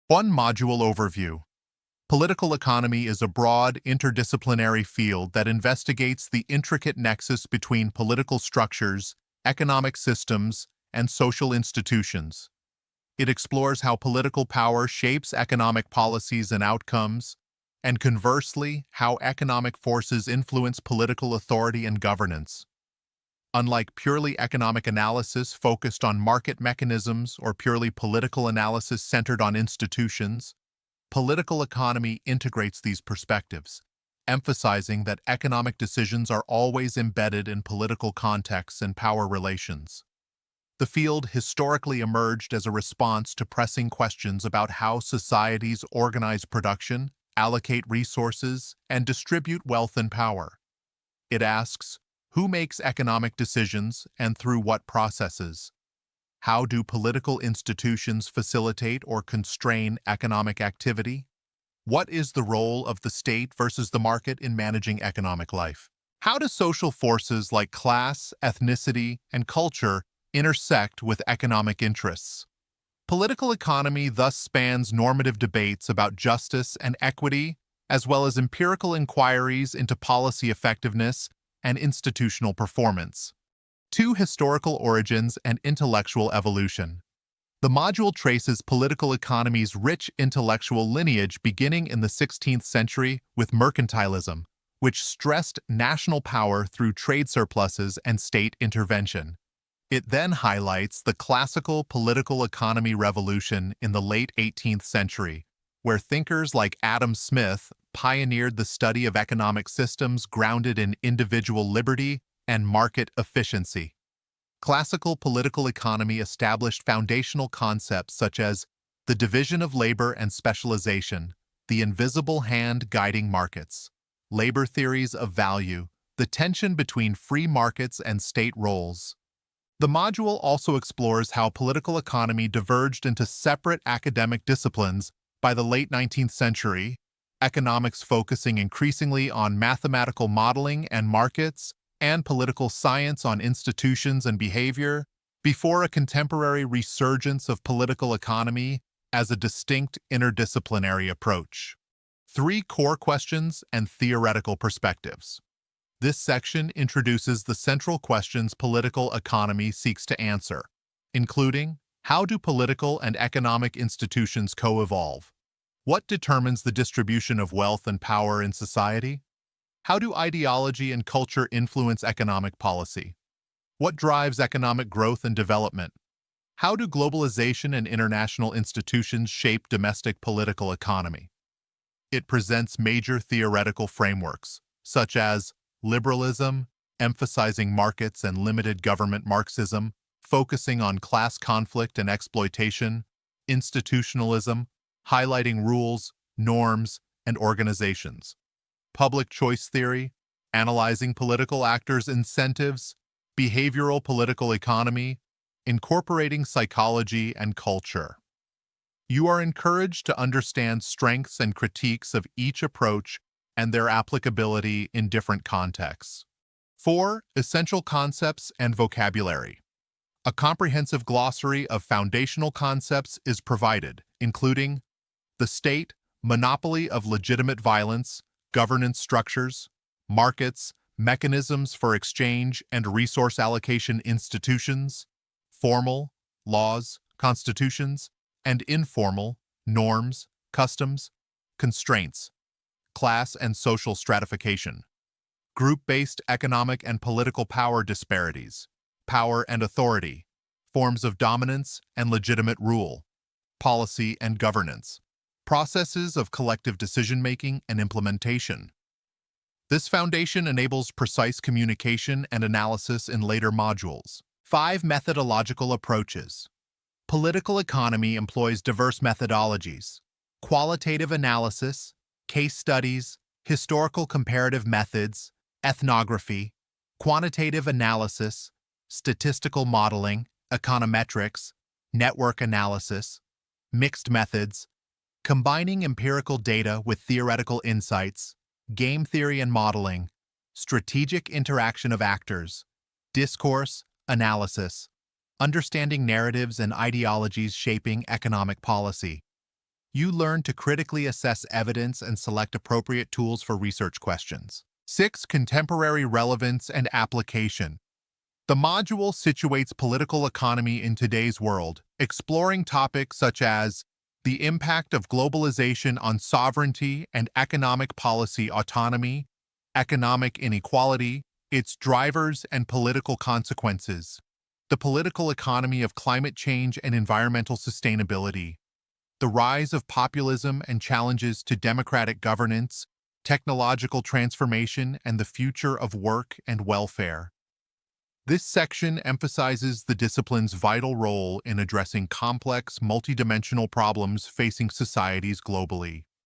One module overview. Political economy is a broad, interdisciplinary field that investigates the intricate nexus between political structures, economic systems, and social institutions. It explores how political power shapes economic policies and outcomes, and conversely, how economic forces influence political authority and governance. Unlike purely economic analysis focused on market mechanisms or purely political analysis centered on institutions, political economy integrates these perspectives, emphasizing that economic decisions are always embedded in political contexts and power relations. The field historically emerged as a response to pressing questions about how societies organize production, allocate resources, and distribute wealth and power. It asks, who makes economic decisions and through what processes? How do political institutions facilitate or constrain economic activity? What is the role of the state versus the market in managing economic life? How do social forces like class, ethnicity, and culture intersect with economic interests? Political economy thus spans normative debates about justice and equity, as well as empirical inquiries into policy effectiveness and institutional performance. 2. Historical origins and intellectual evolution. The module traces political economy's rich intellectual lineage beginning in the 16th century with mercantilism, which stressed national power through trade surpluses and state intervention. It then highlights the classical political economy revolution in the late 18th century, where thinkers like Adam Smith pioneered the study of economic systems grounded in individual liberty and market efficiency. Classical political economy established foundational concepts such as the division of labor and specialization, the invisible hand guiding markets, labor theories of value, the tension between free markets and state roles. The module also explores how political economy diverged into separate academic disciplines by the late 19th century, economics focusing increasingly on mathematical modeling and markets, and political science on institutions and behavior, before a contemporary resurgence of political economy as a distinct interdisciplinary approach. 3 core questions and theoretical perspectives. This section introduces the central questions political economy seeks to answer, including how do political and economic institutions co-evolve? What determines the distribution of wealth and power in society? How do ideology and culture influence economic policy? What drives economic growth and development? How do globalization and international institutions shape domestic political economy? It presents major theoretical frameworks, such as liberalism, emphasizing markets and limited government Marxism, focusing on class conflict and exploitation, institutionalism, highlighting rules, norms, and organizations, public choice theory, analyzing political actors' incentives, behavioral political economy, incorporating psychology and culture. You are encouraged to understand strengths and critiques of each approach and their applicability in different contexts. 4. Essential concepts and vocabulary. A comprehensive glossary of foundational concepts is provided, including the state, monopoly of legitimate violence, governance structures, markets, mechanisms for exchange and resource allocation institutions, formal, laws, constitutions, and informal, norms, customs, constraints, class and social stratification, group-based economic and political power disparities, power and authority, forms of dominance and legitimate rule, policy and governance, processes of collective decision-making and implementation. This foundation enables precise communication and analysis in later modules. 5 methodological approaches. Political economy employs diverse methodologies: qualitative analysis, case studies, historical comparative methods, ethnography, quantitative analysis, statistical modeling, econometrics, network analysis, mixed methods, combining empirical data with theoretical insights, game theory and modeling, strategic interaction of actors, discourse, analysis, understanding narratives and ideologies shaping economic policy. You learn to critically assess evidence and select appropriate tools for research questions. 6. Contemporary relevance and application. The module situates political economy in today's world, exploring topics such as the impact of globalization on sovereignty and economic policy autonomy, economic inequality, its drivers and political consequences, the political economy of climate change and environmental sustainability, the rise of populism and challenges to democratic governance, technological transformation, and the future of work and welfare. This section emphasizes the discipline's vital role in addressing complex, multidimensional problems facing societies globally.